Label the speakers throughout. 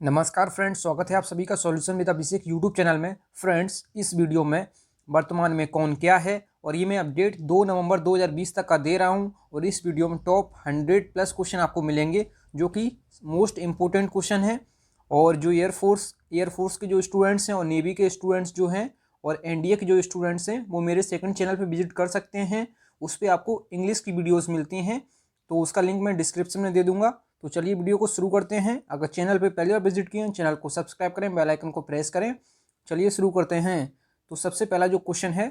Speaker 1: नमस्कार फ्रेंड्स, स्वागत है आप सभी का solution with Abhishek YouTube channel में। फ्रेंड्स, इस वीडियो में वर्तमान में कौन क्या है और ये मैं अपडेट 2 नवंबर 2020 तक का दे रहा हूँ। और इस वीडियो में टॉप 100 प्लस क्वेश्चन आपको मिलेंगे जो कि मोस्ट इम्पोर्टेंट क्वेश्चन है। और जो एयरफोर्स के जो स्टूडेंट्स हैं और नेवी के स्टूडेंट्स जो हैं और एनडीए के जो स्टूडेंट्स हैं वो मेरे सेकंड चैनल पर विजिट कर सकते हैं। उस पर आपको इंग्लिश की वीडियोज़ मिलती हैं, तो उसका लिंक मैं डिस्क्रिप्शन में दे दूंगा। तो चलिए वीडियो को शुरू करते हैं। अगर चैनल पे पहली बार विजिट किए हैं, चैनल को सब्सक्राइब करें, बेल आइकन को प्रेस करें। चलिए शुरू करते हैं। तो सबसे पहला जो क्वेश्चन है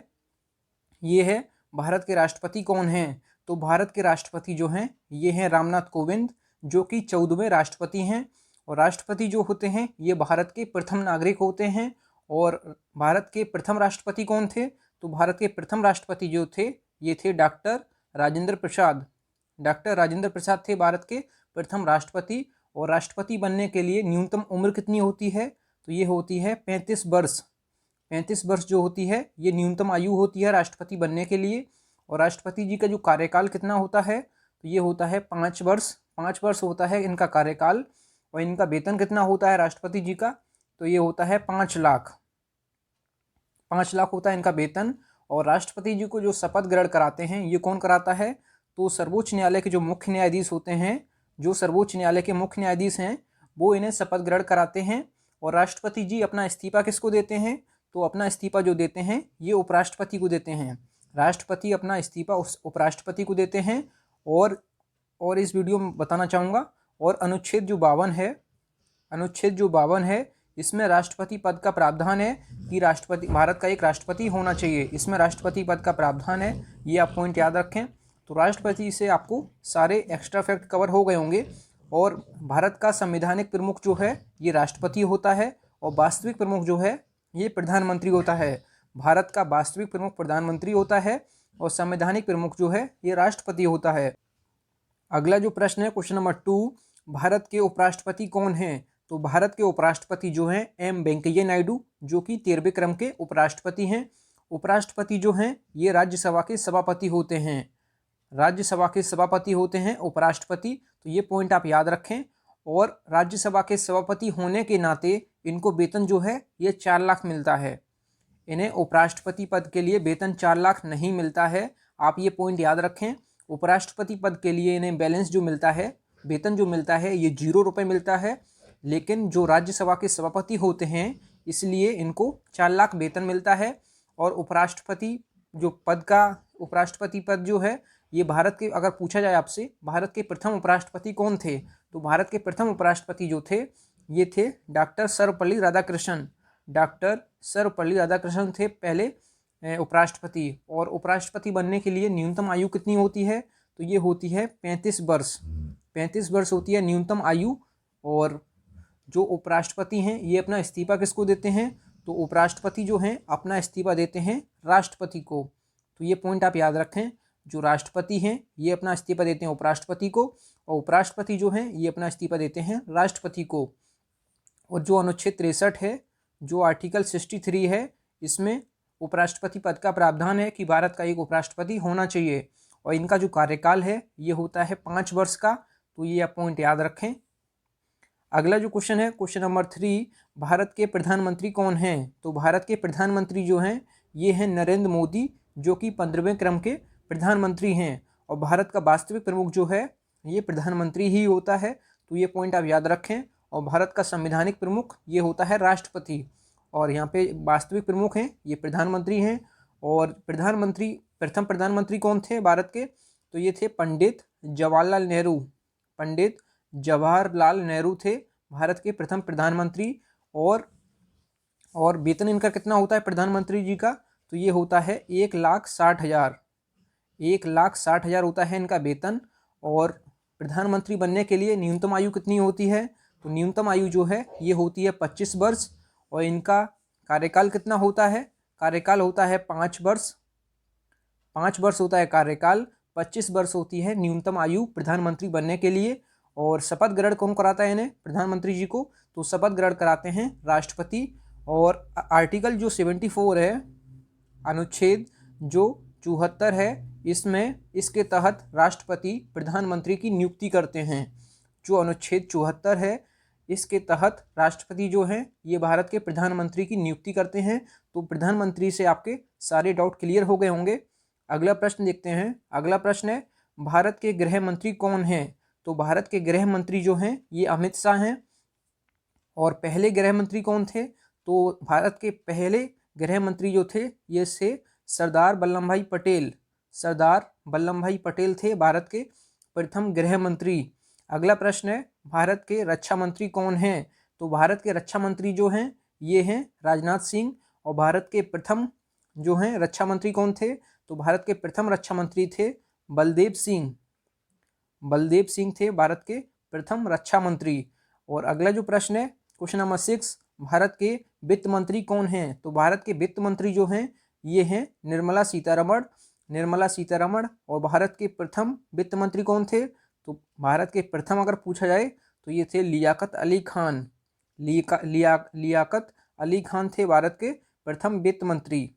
Speaker 1: ये है, भारत के राष्ट्रपति कौन हैं? तो भारत के राष्ट्रपति जो हैं ये हैं रामनाथ कोविंद, जो कि 14वें राष्ट्रपति हैं। और राष्ट्रपति जो होते हैं ये भारत के प्रथम नागरिक होते हैं। और भारत के प्रथम राष्ट्रपति कौन थे? तो भारत के प्रथम राष्ट्रपति जो थे ये थे डॉक्टर राजेंद्र प्रसाद। डॉक्टर राजेंद्र प्रसाद थे भारत के प्रथम राष्ट्रपति। और राष्ट्रपति बनने के लिए न्यूनतम उम्र कितनी होती है? तो ये होती है 35 वर्ष। 35 वर्ष जो होती है ये न्यूनतम आयु होती है राष्ट्रपति बनने के लिए। और राष्ट्रपति जी का जो कार्यकाल कितना होता है? तो ये होता है 5 वर्ष। 5 वर्ष होता है इनका कार्यकाल। और इनका वेतन कितना होता है राष्ट्रपति जी का? तो ये होता है 5 लाख। 5 लाख होता है इनका वेतन। और राष्ट्रपति जी को जो शपथ ग्रहण कराते हैं ये कौन कराता है? तो सर्वोच्च न्यायालय के जो मुख्य न्यायाधीश होते हैं, जो सर्वोच्च न्यायालय के मुख्य न्यायाधीश हैं, वो इन्हें शपथ ग्रहण कराते हैं। और राष्ट्रपति जी अपना इस्तीफा किसको देते हैं? तो अपना इस्तीफा जो देते हैं ये उपराष्ट्रपति को देते हैं। राष्ट्रपति अपना इस्तीफा उस उपराष्ट्रपति को देते हैं। और इस वीडियो में बताना चाहूँगा, और अनुच्छेद जो 52 है इसमें राष्ट्रपति पद का प्रावधान है कि राष्ट्रपति, भारत का एक राष्ट्रपति होना चाहिए। इसमें राष्ट्रपति पद का प्रावधान है, ये आप पॉइंट याद रखें। तो राष्ट्रपति से आपको सारे एक्स्ट्रा फैक्ट कवर हो गए होंगे। और भारत का संवैधानिक प्रमुख जो है ये राष्ट्रपति होता है, और वास्तविक प्रमुख जो है ये प्रधानमंत्री होता है। भारत का वास्तविक प्रमुख प्रधानमंत्री होता है और संवैधानिक प्रमुख जो है ये राष्ट्रपति होता है। अगला जो प्रश्न है क्वेश्चन नंबर 2, भारत के उपराष्ट्रपति कौन हैं? तो भारत के उपराष्ट्रपति जो हैं एम वेंकैया नायडू, जो कि 13वें क्रम के उपराष्ट्रपति हैं। उपराष्ट्रपति जो हैं ये राज्यसभा के सभापति होते हैं। राज्यसभा के सभापति होते हैं उपराष्ट्रपति, तो ये पॉइंट आप याद रखें। और राज्यसभा के सभापति होने के नाते इनको वेतन जो है ये 4 लाख मिलता है। इन्हें उपराष्ट्रपति पद के लिए वेतन 4 लाख नहीं मिलता है, आप ये पॉइंट याद रखें। उपराष्ट्रपति पद के लिए इन्हें बैलेंस जो मिलता है, वेतन जो मिलता है ये 0 रुपये मिलता है। लेकिन जो राज्यसभा के सभापति होते हैं इसलिए इनको 4 लाख वेतन मिलता है। और उपराष्ट्रपति पद जो है ये भारत के, अगर पूछा जाए आपसे भारत के प्रथम उपराष्ट्रपति कौन थे, तो भारत के प्रथम उपराष्ट्रपति जो थे ये थे डॉक्टर सर्वपल्ली राधाकृष्णन। डॉक्टर सर्वपल्ली राधाकृष्णन थे पहले उपराष्ट्रपति। और उपराष्ट्रपति बनने के लिए न्यूनतम आयु कितनी होती है? तो ये होती है 35 वर्ष। 35 वर्ष होती है न्यूनतम आयु। और जो उपराष्ट्रपति हैं ये अपना इस्तीफा किसको देते हैं? तो उपराष्ट्रपति जो हैं अपना इस्तीफा देते हैं राष्ट्रपति को। तो ये पॉइंट आप याद रखें, जो राष्ट्रपति हैं ये अपना इस्तीफा देते हैं उपराष्ट्रपति को, और उपराष्ट्रपति जो हैं ये अपना इस्तीफा देते हैं राष्ट्रपति को। और जो अनुच्छेद 63 है, जो आर्टिकल 63 है, इसमें उपराष्ट्रपति पद का प्रावधान है कि भारत का एक उपराष्ट्रपति होना चाहिए। और इनका जो कार्यकाल है ये होता है 5 वर्ष का, तो ये आप पॉइंट याद रखें। अगला जो क्वेश्चन है क्वेश्चन नंबर 3, भारत के प्रधानमंत्री कौन हैं? तो भारत के प्रधानमंत्री जो हैं ये हैं नरेंद्र मोदी, जो कि 15वें क्रम के प्रधानमंत्री हैं। और भारत का वास्तविक प्रमुख जो है ये प्रधानमंत्री ही होता है, तो ये पॉइंट आप याद रखें। और भारत का संवैधानिक प्रमुख ये होता है राष्ट्रपति, और यहाँ पे वास्तविक प्रमुख हैं ये प्रधानमंत्री हैं। और प्रथम प्रधानमंत्री कौन थे भारत के? तो ये थे पंडित जवाहरलाल नेहरू। पंडित जवाहरलाल नेहरू थे भारत के प्रथम प्रधानमंत्री। और वेतन इनका कितना होता है प्रधानमंत्री जी का? तो ये होता है 1,60,000। 1,60,000 होता है इनका वेतन। और प्रधानमंत्री बनने के लिए न्यूनतम आयु कितनी होती है? तो न्यूनतम आयु जो है ये होती है 25 वर्ष। और इनका कार्यकाल कितना होता है? कार्यकाल होता है 5 वर्ष। 5 वर्ष होता है कार्यकाल, 25 वर्ष होती है न्यूनतम आयु प्रधानमंत्री बनने के लिए। और शपथ ग्रहण कौन कराता है इन्हें, प्रधानमंत्री जी को? तो शपथ ग्रहण कराते हैं राष्ट्रपति। और आर्टिकल जो 74 है, अनुच्छेद जो 74 है, इसके तहत राष्ट्रपति प्रधानमंत्री की नियुक्ति करते हैं। जो अनुच्छेद 74 है इसके तहत राष्ट्रपति जो हैं ये भारत के प्रधानमंत्री की नियुक्ति करते हैं। तो प्रधानमंत्री से आपके सारे डाउट क्लियर हो गए होंगे। अगला प्रश्न देखते हैं। अगला प्रश्न है भारत के गृह मंत्री कौन हैं? तो भारत के गृह मंत्री जो हैं ये अमित शाह हैं। और पहले गृह मंत्री कौन थे? तो भारत के पहले गृह मंत्री जो थे ये थे सरदार वल्लभ भाई पटेल। सरदार वल्लभ भाई पटेल थे भारत के प्रथम गृह मंत्री। अगला प्रश्न है भारत के रक्षा मंत्री कौन हैं? तो भारत के रक्षा मंत्री जो हैं ये हैं राजनाथ सिंह। और भारत के प्रथम जो हैं रक्षा मंत्री कौन थे? तो भारत के प्रथम रक्षा मंत्री थे बलदेव सिंह। बलदेव सिंह थे भारत के प्रथम रक्षा मंत्री। और अगला जो प्रश्न है क्वेश्चन नंबर 6, भारत के वित्त मंत्री कौन हैं? तो भारत के वित्त मंत्री जो हैं ये हैं निर्मला सीतारमण। निर्मला सीतारमण। और भारत के प्रथम वित्त मंत्री कौन थे? तो भारत के प्रथम अगर पूछा जाए तो ये थे लियाकत अली खान। लियाकत अली खान थे भारत के प्रथम वित्त मंत्री।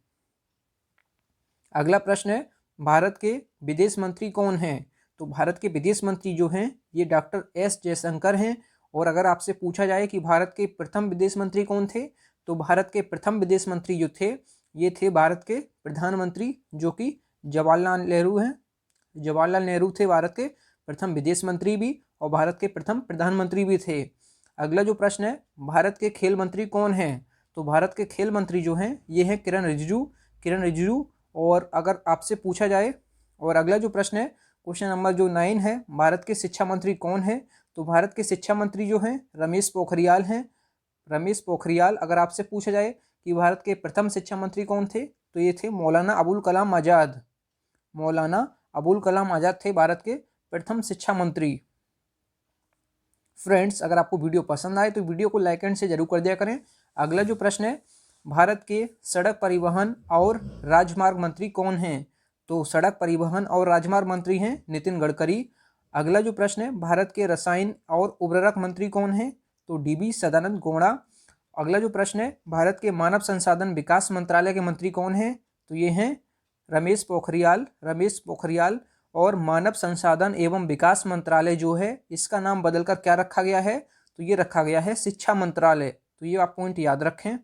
Speaker 1: अगला प्रश्न है भारत के विदेश मंत्री कौन हैं? तो भारत के विदेश मंत्री जो हैं ये डॉक्टर एस जयशंकर हैं। और अगर आपसे पूछा जाए कि भारत के प्रथम विदेश मंत्री कौन थे? तो भारत के प्रथम विदेश मंत्री जो थे ये थे भारत के प्रधानमंत्री जो कि जवाहरलाल नेहरू हैं। जवाहरलाल नेहरू थे भारत के प्रथम विदेश मंत्री भी और भारत के प्रथम प्रधानमंत्री भी थे। अगला जो प्रश्न है भारत के खेल मंत्री कौन हैं? तो भारत के खेल मंत्री जो हैं ये हैं किरण रिजिजू। किरण रिजिजू। और अगर आपसे पूछा जाए, और अगला जो प्रश्न है क्वेश्चन नंबर जो 9 है, भारत के शिक्षा मंत्री कौन है? तो भारत के शिक्षा मंत्री जो हैं रमेश पोखरियाल हैं। रमेश पोखरियाल। अगर आपसे पूछा जाए कि भारत के प्रथम शिक्षा मंत्री कौन थे? तो ये थे मौलाना अबुल कलाम आज़ाद। मौलाना अबुल कलाम आज़ाद थे भारत के प्रथम शिक्षा मंत्री। फ्रेंड्स, अगर आपको वीडियो पसंद आए तो वीडियो को लाइक एंड से जरूर कर दिया करें। अगला जो प्रश्न है भारत के सड़क परिवहन और राजमार्ग मंत्री कौन हैं? तो सड़क परिवहन और राजमार्ग मंत्री हैं नितिन गडकरी। अगला जो प्रश्न है भारत के रसायन और उर्वरक मंत्री कौन हैं? तो डीवी सदानंद गौड़ा। अगला जो प्रश्न है भारत के मानव संसाधन विकास मंत्रालय के मंत्री कौन हैं? तो ये हैं रमेश पोखरियाल। रमेश पोखरियाल। और मानव संसाधन एवं विकास मंत्रालय जो है इसका नाम बदलकर क्या रखा गया है? तो ये रखा गया है शिक्षा मंत्रालय। तो ये आप पॉइंट याद रखें।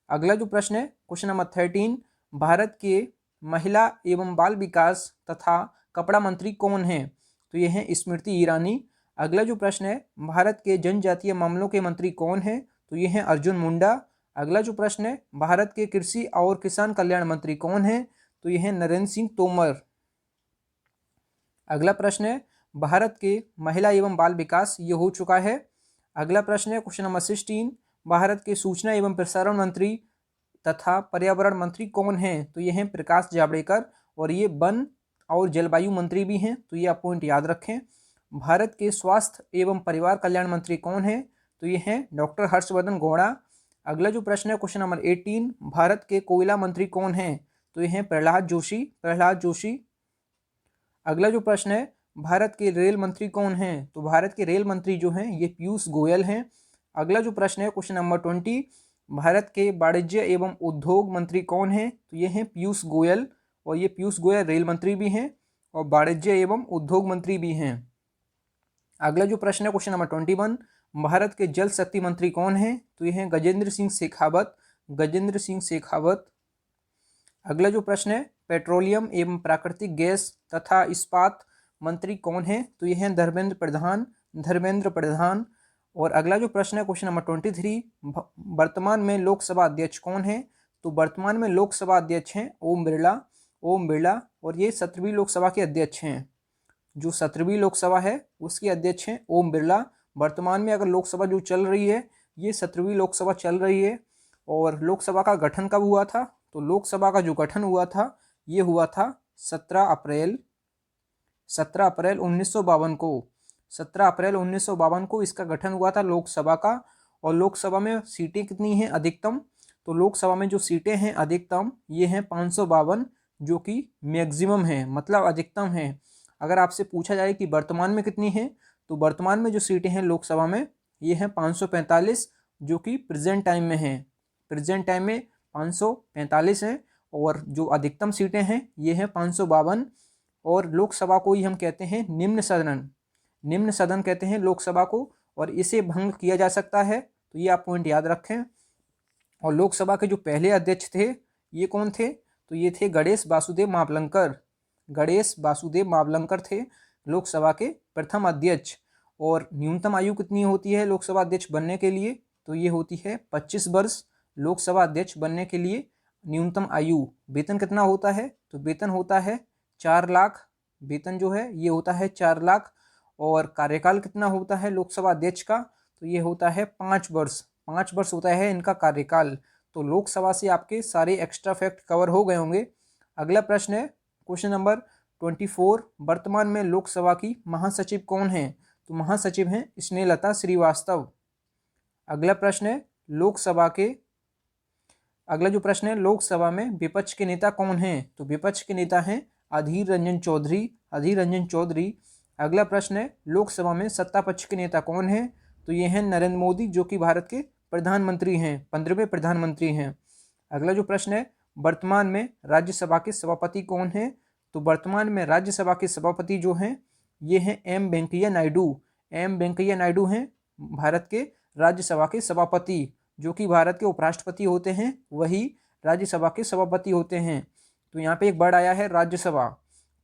Speaker 1: अगला जो प्रश्न है क्वेश्चन नंबर 13, भारत के महिला एवं बाल विकास तथा कपड़ा मंत्री कौन हैं? तो ये हैं स्मृति ईरानी। अगला जो प्रश्न है भारत के जनजातीय मामलों के मंत्री कौन हैं? तो ये हैं अर्जुन मुंडा। अगला जो प्रश्न है भारत के कृषि और किसान कल्याण मंत्री कौन हैं? तो ये हैं नरेंद्र सिंह तोमर। अगला प्रश्न है भारत के महिला एवं बाल विकास, ये हो चुका है। अगला प्रश्न है क्वेश्चन नंबर 16, भारत के सूचना एवं प्रसारण मंत्री तथा पर्यावरण मंत्री कौन हैं? तो ये हैं प्रकाश जावड़ेकर। और ये वन और जलवायु मंत्री भी हैं। तो ये आप पॉइंट याद रखें। भारत के स्वास्थ्य एवं परिवार कल्याण मंत्री कौन हैं? तो ये हैं डॉक्टर हर्षवर्धन गौड़ा। अगला जो प्रश्न है क्वेश्चन नंबर 18, भारत के कोयला मंत्री कौन हैं? तो ये हैं प्रहलाद जोशी। प्रहलाद जोशी। अगला जो प्रश्न है भारत के रेल मंत्री कौन हैं? तो भारत के रेल मंत्री जो हैं ये पीयूष गोयल हैं। अगला जो प्रश्न है क्वेश्चन नंबर 20, भारत के वाणिज्य एवं उद्योग मंत्री कौन हैं? तो ये हैं पीयूष गोयल। और ये पीयूष गोयल रेल मंत्री भी हैं और वाणिज्य एवं उद्योग मंत्री भी हैं। अगला जो प्रश्न है क्वेश्चन नंबर 21, भारत के जल शक्ति मंत्री कौन हैं? तो ये हैं गजेंद्र सिंह शेखावत। गजेंद्र सिंह शेखावत। अगला जो प्रश्न है पेट्रोलियम एवं प्राकृतिक गैस तथा इस्पात मंत्री कौन है? तो ये हैं धर्मेंद्र प्रधान। धर्मेंद्र प्रधान। और अगला जो प्रश्न है क्वेश्चन नंबर 23, वर्तमान में लोकसभा अध्यक्ष कौन है? तो वर्तमान में लोकसभा अध्यक्ष हैं ओम बिरला। ओम बिरला। और ये 17वीं लोकसभा के अध्यक्ष हैं। जो 17वीं लोकसभा है उसके अध्यक्ष हैं ओम बिरला। वर्तमान में अगर लोकसभा जो चल रही है ये 17वीं लोकसभा चल रही है। और लोकसभा का गठन कब हुआ था? तो लोकसभा का जो गठन हुआ था ये हुआ था 17 अप्रैल 1952 को। 17 अप्रैल 1952 को इसका गठन हुआ था लोकसभा का। और लोकसभा में सीटें कितनी हैं अधिकतम? तो लोकसभा में जो सीटें हैं अधिकतम ये हैं 552, जो कि मैक्सिमम है, मतलब अधिकतम है। अगर आपसे पूछा जाए कि वर्तमान में कितनी है, तो वर्तमान में जो सीटें हैं लोकसभा में ये हैं 545, जो कि प्रेजेंट टाइम में हैं। प्रेजेंट टाइम में 545 हैं। और जो अधिकतम सीटें हैं ये हैं 552। और लोकसभा को ही हम कहते हैं निम्न सदन। निम्न सदन कहते हैं लोकसभा को। और इसे भंग किया जा सकता है, तो ये आप पॉइंट याद रखें। और लोकसभा के जो पहले अध्यक्ष थे ये कौन थे, तो ये थे गणेश वासुदेव मावलंकर। गणेश वासुदेव मावलंकर थे लोकसभा के प्रथम अध्यक्ष। और न्यूनतम आयु कितनी होती है लोकसभा अध्यक्ष बनने के लिए, तो ये होती है 25 वर्ष लोकसभा अध्यक्ष बनने के लिए न्यूनतम आयु। वेतन कितना होता है, तो वेतन होता है 4 लाख, वेतन जो है ये होता है 4 लाख। और कार्यकाल कितना होता है लोकसभा अध्यक्ष का, तो ये होता है 5 वर्ष, 5 वर्ष होता है इनका कार्यकाल। तो लोकसभा से आपके सारे एक्स्ट्रा फैक्ट कवर हो गए होंगे। अगला प्रश्न है क्वेश्चन नंबर 24, वर्तमान में लोकसभा की महासचिव कौन है, तो महासचिव हैं स्नेहलता श्रीवास्तव। अगला प्रश्न है अगला जो प्रश्न है लोकसभा में विपक्ष के नेता कौन हैं, तो विपक्ष के नेता हैं अधीर रंजन चौधरी। अगला प्रश्न है लोकसभा में सत्ता पक्ष के नेता कौन हैं, तो ये हैं नरेंद्र मोदी, जो कि भारत के प्रधानमंत्री हैं, 15वें प्रधानमंत्री हैं। अगला जो प्रश्न है वर्तमान में राज्यसभा के सभापति कौन हैं, तो वर्तमान में राज्यसभा के सभापति जो हैं ये हैं एम वेंकैया नायडू हैं भारत के राज्यसभा के सभापति। जो कि भारत के उपराष्ट्रपति होते हैं वही राज्यसभा के सभापति होते हैं। तो यहाँ पे एक वर्ड आया है राज्यसभा,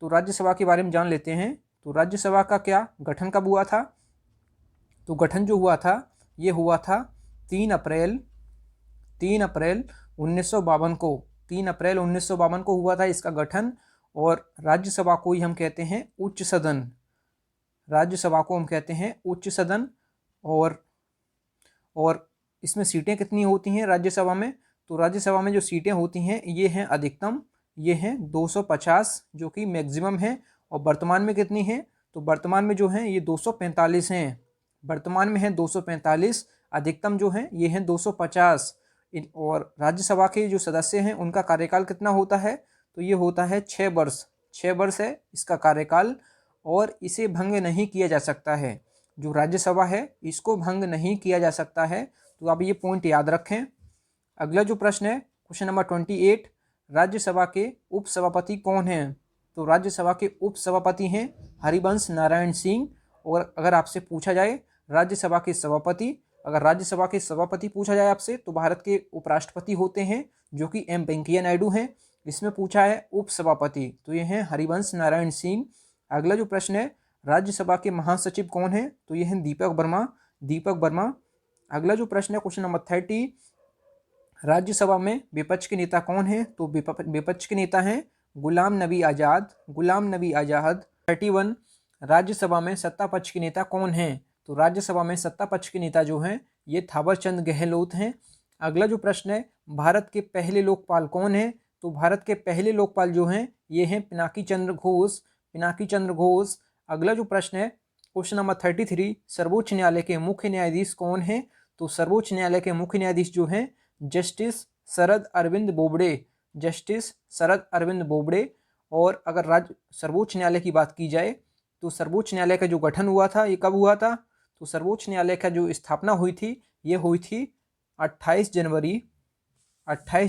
Speaker 1: तो राज्यसभा के बारे में जान लेते हैं। तो राज्यसभा का क्या गठन कब हुआ था, तो गठन जो हुआ था ये हुआ था 3 अप्रैल 1952 को, 3 अप्रैल 1952 को हुआ था इसका गठन। और राज्यसभा को ही हम कहते हैं उच्च सदन, राज्यसभा को हम कहते हैं उच्च सदन। और इसमें सीटें कितनी होती हैं राज्यसभा में, तो राज्यसभा में जो सीटें होती हैं ये हैं अधिकतम, ये हैं 250 जो कि मैक्सिमम है। और वर्तमान में कितनी हैं, तो वर्तमान में जो हैं ये 245 हैं, वर्तमान में है 245, अधिकतम जो हैं ये हैं 250। और राज्यसभा के जो सदस्य हैं उनका कार्यकाल कितना होता है, तो ये होता है 6 वर्ष, 6 वर्ष है इसका कार्यकाल। और इसे भंग नहीं किया जा सकता है, जो राज्यसभा है इसको भंग नहीं किया जा सकता है, तो आप ये पॉइंट याद रखें। अगला जो प्रश्न है क्वेश्चन नंबर 28, राज्यसभा के उपसभापति कौन हैं, तो राज्यसभा के उपसभापति हैं हरिवंश नारायण सिंह। और अगर आपसे पूछा जाए राज्यसभा के सभापति, अगर राज्यसभा के सभापति पूछा जाए आपसे, तो भारत के उपराष्ट्रपति होते हैं जो कि एम वेंकैया नायडू हैं। इसमें पूछा है उपसभापति, तो ये हैं हरिवंश नारायण सिंह। अगला जो प्रश्न है राज्यसभा के महासचिव कौन है, तो ये हैं दीपक वर्मा। अगला जो प्रश्न है क्वेश्चन नंबर 30, राज्यसभा में विपक्ष के नेता कौन है, तो विपक्ष के नेता हैं गुलाम नबी आज़ाद। 31, राज्यसभा में सत्ता पक्ष के नेता कौन हैं, तो राज्यसभा में सत्ता पक्ष के नेता जो हैं ये थावरचंद गहलोत हैं। अगला जो प्रश्न है भारत के पहले लोकपाल कौन है, तो भारत के पहले लोकपाल जो हैं ये हैं पिनाकी चंद्र घोष। अगला जो प्रश्न है क्वेश्चन नंबर 33, सर्वोच्च न्यायालय के मुख्य न्यायाधीश कौन है, तो सर्वोच्च न्यायालय के मुख्य न्यायाधीश जो हैं जस्टिस शरद अरविंद बोबड़े। और अगर सर्वोच्च न्यायालय की बात की जाए, तो सर्वोच्च न्यायालय का जो गठन हुआ था ये कब हुआ था, तो सर्वोच्च न्यायालय का जो स्थापना हुई थी ये हुई थी 28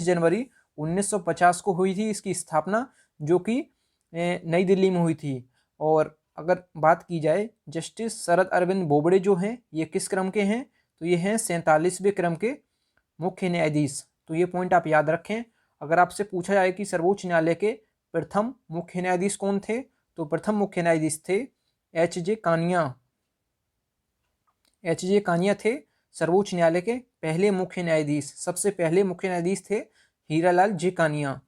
Speaker 1: जनवरी 1950 को हुई थी इसकी स्थापना, जो कि नई दिल्ली में हुई थी। और अगर बात की जाए जस्टिस शरद अरविंद बोबड़े जो हैं ये किस क्रम के हैं, तो ये हैं 47वें क्रम के मुख्य न्यायाधीश। तो ये पॉइंट आप याद रखें। अगर आपसे पूछा जाए कि सर्वोच्च न्यायालय के प्रथम मुख्य न्यायाधीश कौन थे, तो प्रथम मुख्य न्यायाधीश थे एच जे कानिया थे सर्वोच्च न्यायालय के पहले मुख्य न्यायाधीश, सबसे पहले मुख्य न्यायाधीश थे हीरालाल जे कानिया।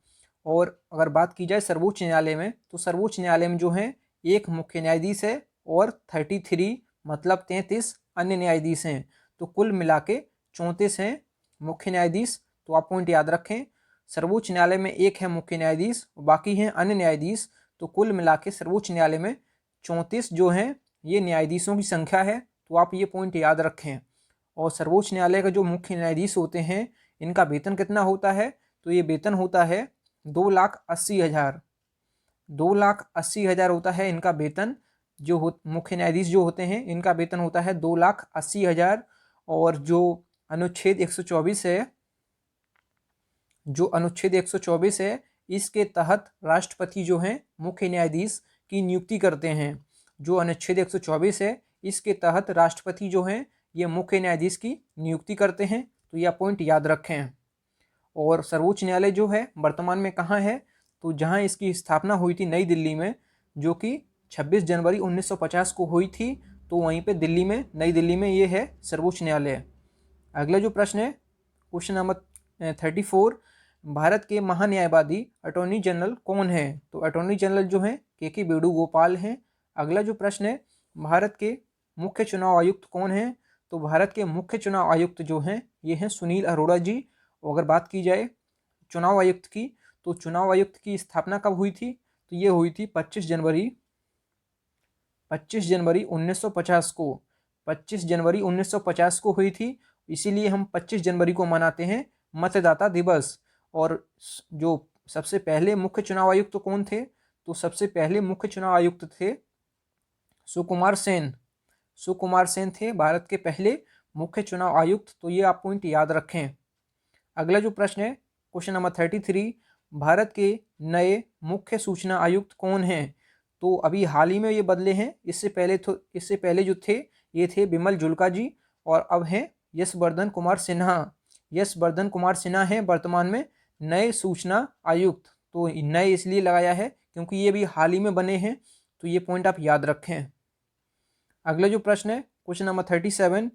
Speaker 1: और अगर बात की जाए सर्वोच्च न्यायालय में, तो सर्वोच्च न्यायालय में जो है एक मुख्य न्यायाधीश है और 33 मतलब 33 अन्य न्यायाधीश हैं। तो कुल मिला के 34 हैं मुख्य न्यायाधीश। तो आप पॉइंट याद रखें, सर्वोच्च न्यायालय में एक है मुख्य न्यायाधीश, बाकी हैं अन्य न्यायाधीश। तो कुल मिला के सर्वोच्च न्यायालय में 34 जो हैं ये न्यायाधीशों की संख्या है। तो आप ये पॉइंट याद रखें। और सर्वोच्च न्यायालय का जो मुख्य न्यायाधीश होते हैं इनका वेतन कितना होता है, तो ये वेतन होता है 2,80,000 होता है इनका वेतन। जो मुख्य न्यायाधीश जो होते हैं इनका वेतन होता है 2,80,000। और जो अनुच्छेद 124 है इसके तहत राष्ट्रपति जो हैं मुख्य न्यायाधीश की नियुक्ति करते हैं। जो अनुच्छेद 124 है इसके तहत राष्ट्रपति जो हैं ये मुख्य न्यायाधीश की नियुक्ति करते हैं, तो यह पॉइंट याद रखें। और सर्वोच्च न्यायालय जो है वर्तमान में कहाँ है, तो जहाँ इसकी स्थापना हुई थी नई दिल्ली में, जो कि 26 जनवरी 1950 को हुई थी, तो वहीं पे दिल्ली में, नई दिल्ली में ये है सर्वोच्च न्यायालय। अगला जो प्रश्न है क्वेश्चन नंबर 34, भारत के महान्यायवादी अटॉर्नी जनरल कौन है, तो अटॉर्नी जनरल जो हैं के वेणुगोपाल हैं। अगला जो प्रश्न है भारत के मुख्य चुनाव आयुक्त कौन हैं, तो भारत के मुख्य चुनाव आयुक्त जो हैं ये हैं सुनील अरोड़ा जी। और अगर बात की जाए चुनाव आयुक्त की, तो चुनाव आयुक्त की स्थापना कब हुई थी, तो ये हुई थी 25 जनवरी 1950 को, 25 जनवरी 1950 को हुई थी। इसीलिए हम 25 जनवरी को मनाते हैं मतदाता दिवस। और जो सबसे पहले मुख्य चुनाव आयुक्त कौन थे, तो सबसे पहले मुख्य चुनाव आयुक्त थे सुकुमार सेन। सुकुमार सेन थे भारत के पहले मुख्य चुनाव आयुक्त, तो ये आप पॉइंट याद रखें। अगला जो प्रश्न है क्वेश्चन नंबर 33, भारत के नए मुख्य सूचना आयुक्त कौन हैं, तो अभी हाल ही में ये बदले हैं। इससे पहले जो थे ये थे बिमल जुल्का जी, और अब हैं यशवर्धन कुमार सिन्हा। यशवर्धन कुमार सिन्हा हैं वर्तमान में नए सूचना आयुक्त। तो नए इसलिए लगाया है क्योंकि ये भी हाल ही में बने हैं, तो ये पॉइंट आप याद रखें। अगला जो प्रश्न है क्वेश्चन नंबर 37,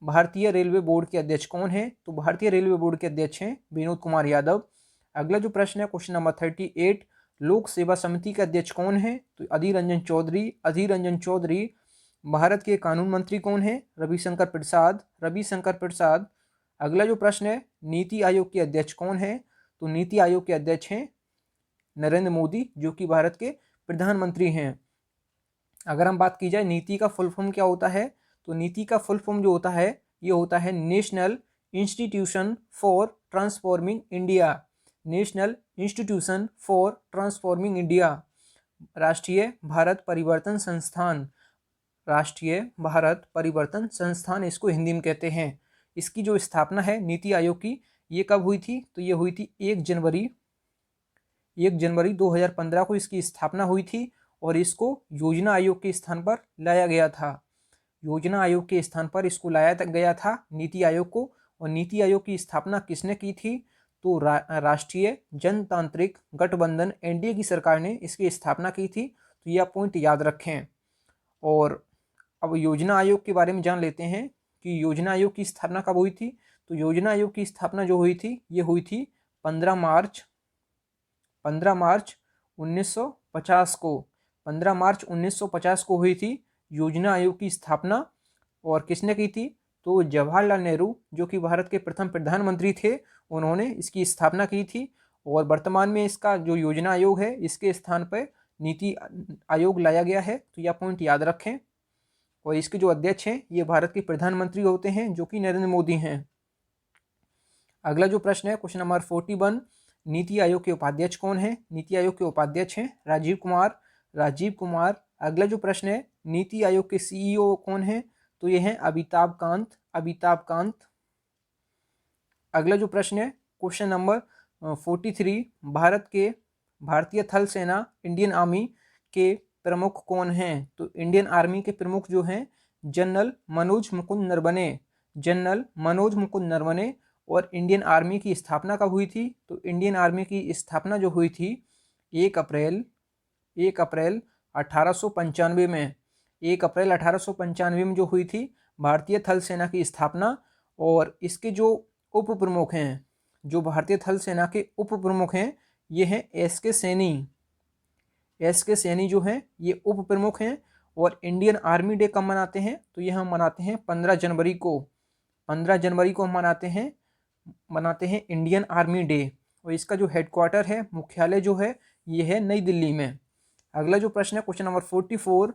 Speaker 1: भारतीय रेलवे बोर्ड के अध्यक्ष कौन हैं, तो भारतीय रेलवे बोर्ड के अध्यक्ष हैं विनोद कुमार यादव। अगला जो प्रश्न है क्वेश्चन नंबर 38, लोक सेवा समिति के अध्यक्ष कौन है, तो अधीर रंजन चौधरी। अधीर रंजन चौधरी। भारत के कानून मंत्री कौन है, रविशंकर प्रसाद। रविशंकर प्रसाद। अगला जो प्रश्न है नीति आयोग के अध्यक्ष कौन है, तो नीति आयोग के अध्यक्ष हैं नरेंद्र मोदी, जो कि भारत के प्रधानमंत्री हैं। अगर हम बात की जाए नीति का फुल फॉर्म क्या होता है, तो नीति का फुल फॉर्म जो होता है ये होता है national institution for transforming India. National institution for transforming India. राष्ट्रीय भारत परिवर्तन संस्थान। राष्ट्रीय भारत परिवर्तन संस्थान इसको हिंदी में कहते हैं। इसकी जो स्थापना है नीति आयोग की, ये कब हुई थी, तो ये हुई थी 1 जनवरी 2015 को इसकी स्थापना हुई थी। और इसको योजना आयोग के स्थान पर लाया गया था। योजना आयोग के स्थान पर इसको लाया गया था नीति आयोग को। और नीति आयोग की स्थापना किसने की थी, तो राष्ट्रीय जनतांत्रिक गठबंधन एनडीए की सरकार ने इसकी स्थापना की थी। तो यह पॉइंट याद रखें। और अब योजना आयोग के बारे में जान लेते हैं कि योजना आयोग की स्थापना कब हुई थी। तो योजना आयोग की स्थापना जो हुई थी ये हुई थी 15 मार्च 1950 को। 15 मार्च 1950 को हुई थी योजना आयोग की स्थापना। और किसने की थी, तो जवाहरलाल नेहरू, जो कि भारत के प्रथम प्रधानमंत्री थे, उन्होंने इसकी स्थापना की थी। और वर्तमान में इसका जो योजना आयोग है इसके स्थान पर नीति आयोग लाया गया है। तो यह पॉइंट याद रखें। और इसके जो अध्यक्ष हैं ये भारत के प्रधानमंत्री होते हैं, जो कि नरेंद्र मोदी हैं। अगला जो प्रश्न है क्वेश्चन नंबर 41, नीति आयोग के उपाध्यक्ष कौन है। नीति आयोग के उपाध्यक्ष हैं राजीव कुमार। राजीव कुमार। अगला जो प्रश्न है नीति आयोग के सीईओ कौन है, तो ये हैं अमिताभ कांत। अमिताभ कांत। अगला जो प्रश्न है क्वेश्चन नंबर 43, भारतीय थल सेना इंडियन आर्मी के प्रमुख कौन हैं, तो इंडियन आर्मी के प्रमुख जो हैं जनरल मनोज मुकुंद नरवणे। जनरल मनोज मुकुंद नरवणे। और इंडियन आर्मी की स्थापना कब हुई थी, तो इंडियन आर्मी की स्थापना जो हुई थी 1 अप्रैल 1895 में। 1 अप्रैल 1895 में जो हुई थी भारतीय थल सेना की स्थापना। और इसके जो उप प्रमुख हैं, जो भारतीय थल सेना के उप प्रमुख हैं, ये हैं एस के सैनी जो हैं ये उप प्रमुख हैं। और इंडियन आर्मी डे कब मनाते हैं, तो ये हम मनाते हैं 15 जनवरी को। 15 जनवरी को हम मनाते हैं इंडियन आर्मी डे। और इसका जो हेडक्वार्टर है, मुख्यालय जो है ये है नई दिल्ली में। अगला जो प्रश्न है क्वेश्चन नंबर 44,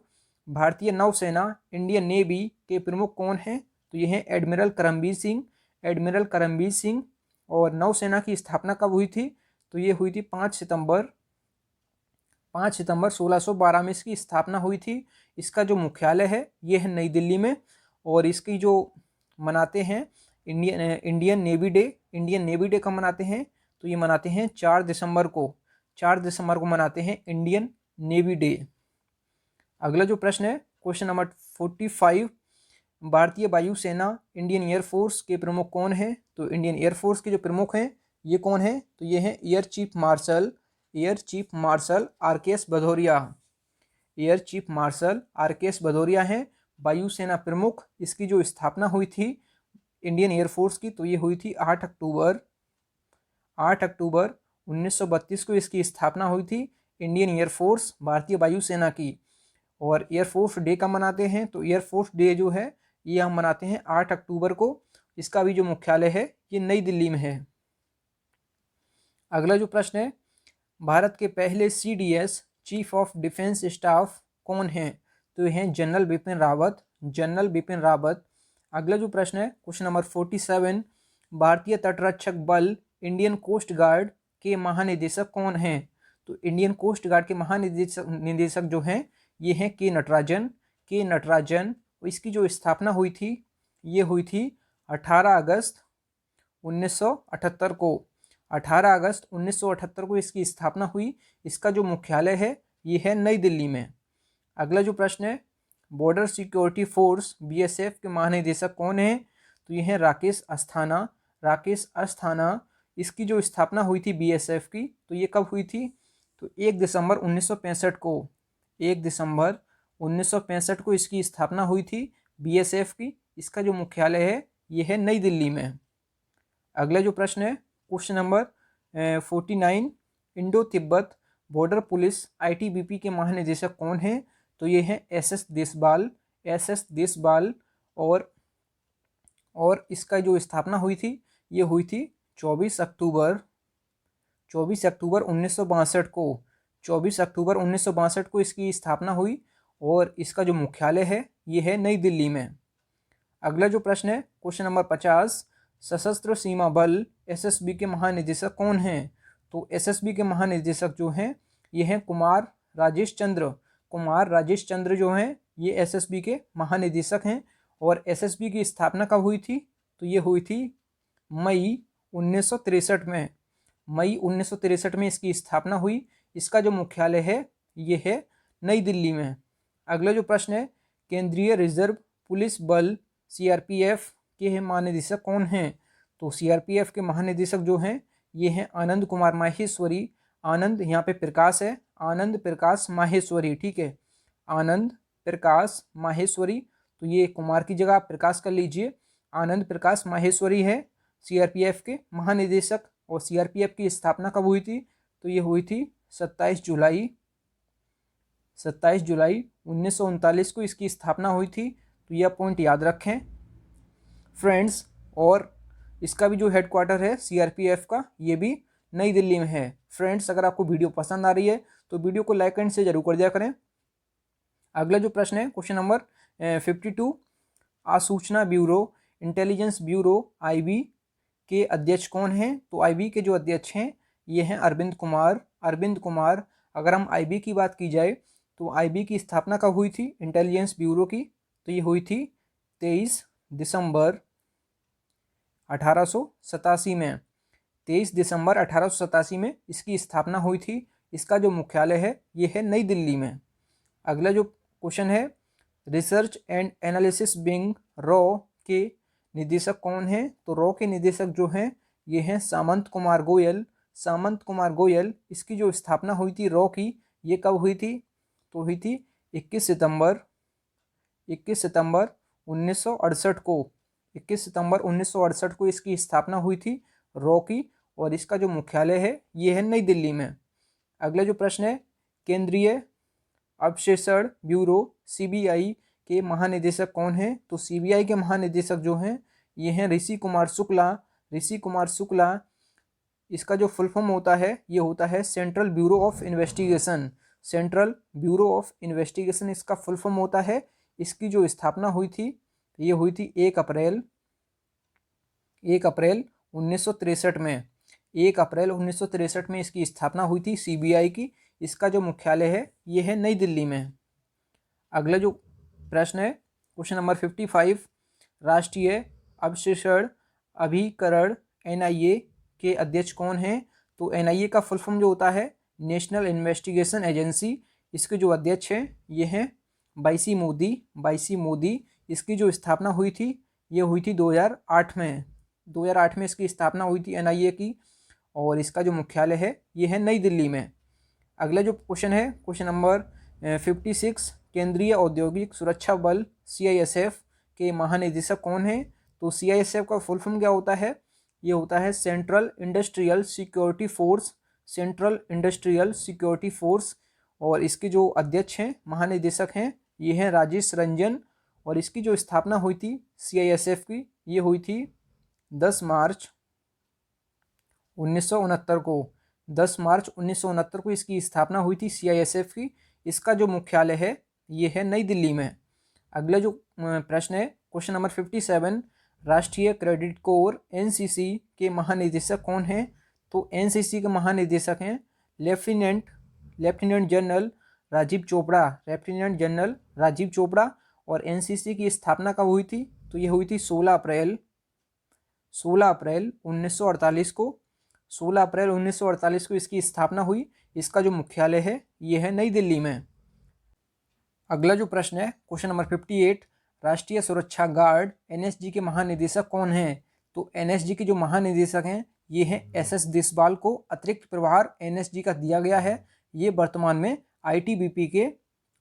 Speaker 1: भारतीय नौसेना इंडियन नेवी के प्रमुख कौन हैं, तो ये हैं एडमिरल करमबीर सिंह। एडमिरल करमबीर सिंह। और नौसेना की स्थापना कब हुई थी, तो ये हुई थी 5 सितंबर 1612 में इसकी स्थापना हुई थी। इसका जो मुख्यालय है ये है नई दिल्ली में। और इसकी जो मनाते हैं Indian navy day. Indian navy day कब मनाते हैं, तो ये मनाते हैं 4 दिसंबर को। 4 दिसंबर को मनाते हैं इंडियन नेवी डे। अगला जो प्रश्न है क्वेश्चन नंबर 45, भारतीय वायुसेना इंडियन एयरफोर्स के प्रमुख कौन हैं? तो इंडियन एयरफोर्स के जो प्रमुख हैं ये कौन है? तो ये हैं air chief marshal R K S. Bhadauria. Air chief marshal R K S. Bhadauria हैं वायुसेना प्रमुख। इसकी जो स्थापना हुई थी इंडियन एयरफोर्स की, तो ये हुई थी 8 अक्टूबर 1932 को इसकी स्थापना हुई थी इंडियन एयरफोर्स भारतीय वायुसेना की। और एयरफोर्स डे कब मनाते हैं? तो एयरफोर्स डे जो है ये हम मनाते हैं 8 अक्टूबर को। इसका भी जो मुख्यालय है ये नई दिल्ली में है। अगला जो प्रश्न है, भारत के पहले CDS chief of defence staff कौन हैं? तो ये हैं जनरल बिपिन रावत। अगला जो प्रश्न है क्वेश्चन नंबर 47, भारतीय तटरक्षक बल इंडियन कोस्ट गार्ड के महानिदेशक कौन हैं? तो इंडियन कोस्ट गार्ड के महानिदेशक जो हैं ये हैं के नटराजन। इसकी जो स्थापना हुई थी ये हुई थी 18 अगस्त 1978 को। 18 अगस्त 1978 को इसकी स्थापना हुई। इसका जो मुख्यालय है ये है नई दिल्ली में। अगला जो प्रश्न है, बॉर्डर सिक्योरिटी फोर्स BSF के महानिदेशक कौन हैं? तो ये हैं राकेश अस्थाना। इसकी जो स्थापना हुई थी BSF की, तो ये कब हुई थी? तो 1 दिसंबर 1965 को। 1 दिसंबर 1965 को इसकी स्थापना हुई थी BSF की। इसका जो मुख्यालय है ये है नई दिल्ली में। अगला जो प्रश्न है question number 49, Indo Tibet border police ITBP के महानिदेशक कौन हैं? तो ये हैं SS देसबाल। और इसका जो स्थापना हुई थी ये हुई थी 24 अक्टूबर 1962 को। 24 अक्टूबर 1962 को इसकी स्थापना हुई और इसका जो मुख्यालय है ये है नई दिल्ली में। अगला जो प्रश्न है क्वेश्चन नंबर 50, सशस्त्र सीमा बल SSB के महानिदेशक कौन हैं? तो SSB के महानिदेशक जो हैं ये हैं कुमार राजेश चंद्र जो हैं ये SSB के महानिदेशक हैं। और SSB की स्थापना कब हुई थी? तो ये हुई थी मई 1963 में। मई 1963 में इसकी स्थापना हुई। इसका जो मुख्यालय है ये है नई दिल्ली में। अगला जो प्रश्न है, केंद्रीय रिजर्व पुलिस बल CRPF के महानिदेशक कौन हैं? तो CRPF के महानिदेशक जो हैं ये हैं आनंद कुमार माहेश्वरी। आनंद यहाँ पे प्रकाश है, आनंद प्रकाश माहेश्वरी, ठीक है, आनंद प्रकाश माहेश्वरी। तो ये कुमार की जगह आप प्रकाश कर लीजिए। आनंद प्रकाश माहेश्वरी है CRPF के महानिदेशक। और CRPF की स्थापना कब हुई थी? तो ये हुई थी 27 जुलाई 1939 को इसकी स्थापना हुई थी। तो यह पॉइंट याद रखें फ्रेंड्स। और इसका भी जो हेडक्वार्टर है CRPF का ये भी नई दिल्ली में है। फ्रेंड्स, अगर आपको वीडियो पसंद आ रही है तो वीडियो को लाइक एंड शेयर जरूर कर दिया करें। अगला जो प्रश्न है क्वेश्चन नंबर 52, आसूचना ब्यूरो इंटेलिजेंस ब्यूरो IB के अध्यक्ष कौन हैं? तो IB के जो अध्यक्ष हैं ये हैं अरविंद कुमार। अगर हम IB की बात की जाए तो IB की स्थापना कब हुई थी इंटेलिजेंस ब्यूरो की? तो ये हुई थी 23 दिसंबर 1887 में। 23 दिसंबर 1887 में इसकी स्थापना हुई थी। इसका जो मुख्यालय है ये है नई दिल्ली में। अगला जो क्वेश्चन है, research and analysis wing raw के निदेशक कौन हैं? तो रॉ के निदेशक जो हैं ये हैं सामंत कुमार गोयल। इसकी जो स्थापना हुई थी रॉ की ये कब हुई थी? तो हुई थी 21 सितंबर 1968 को। 21 सितंबर 1968 को इसकी स्थापना हुई थी रॉ की। और इसका जो मुख्यालय है ये है नई दिल्ली में। अगला जो प्रश्न है, केंद्रीय अवशेषण ब्यूरो CBI के महानिदेशक कौन हैं? तो CBI के महानिदेशक जो हैं ये हैं ऋषि कुमार शुक्ला। इसका जो फुल फॉर्म होता है ये होता है सेंट्रल ब्यूरो ऑफ इन्वेस्टिगेशन। इसका फुल फॉर्म होता है। इसकी जो स्थापना हुई थी ये हुई थी 1 अप्रैल 1963 में। 1 अप्रैल 1963 में इसकी स्थापना हुई थी CBI की। इसका जो मुख्यालय है ये है नई दिल्ली में। अगला जो प्रश्न है क्वेश्चन नंबर 55, राष्ट्रीय अवशेषण अभिकरण NIA के अध्यक्ष कौन हैं? तो NIA का फुल फॉर्म जो होता है नेशनल इन्वेस्टिगेशन एजेंसी। इसके जो अध्यक्ष हैं ये हैं बाईसी मोदी इसकी जो स्थापना हुई थी ये हुई थी 2008 में। 2008 में इसकी स्थापना हुई थी एनआईए की, और इसका जो मुख्यालय है ये है नई दिल्ली में। अगला जो क्वेश्चन है क्वेश्चन नंबर 56, केंद्रीय औद्योगिक सुरक्षा बल सीआईएसएफ के महानिदेशक कौन है? तो सीआईएसएफ का फुल फॉर्म क्या होता है? ये होता है central industrial security force, central industrial security force. और इसके जो अध्यक्ष हैं, महानिदेशक हैं, ये हैं राजेश रंजन। और इसकी जो स्थापना हुई थी सीआईएसएफ की, ये हुई थी 10 मार्च 1969 को। 10 मार्च 1969 को इसकी स्थापना हुई थी सीआईएसएफ की। इसका जो मुख्यालय है ये है नई दिल्ली में। अगला जो प्रश्न है क्वेश्चन नंबर 57, राष्ट्रीय क्रेडिट कोर एनसीसी के महानिदेशक कौन हैं? तो एनसीसी के महानिदेशक हैं lieutenant general Rajiv Chopra, lieutenant general Rajiv Chopra. और एनसीसी की स्थापना कब हुई थी? तो ये हुई थी 16 अप्रैल 1948 को। 16 अप्रैल 1948 को इसकी स्थापना हुई। इसका जो मुख्यालय है ये है नई दिल्ली में। अगला जो प्रश्न है क्वेश्चन नंबर 58, राष्ट्रीय सुरक्षा गार्ड एनएसजी के महानिदेशक कौन हैं? तो एनएसजी के जो महानिदेशक हैं ये हैं एसएस देसवाल को अतिरिक्त प्रभार एनएसजी का दिया गया है। ये वर्तमान में आईटीबीपी के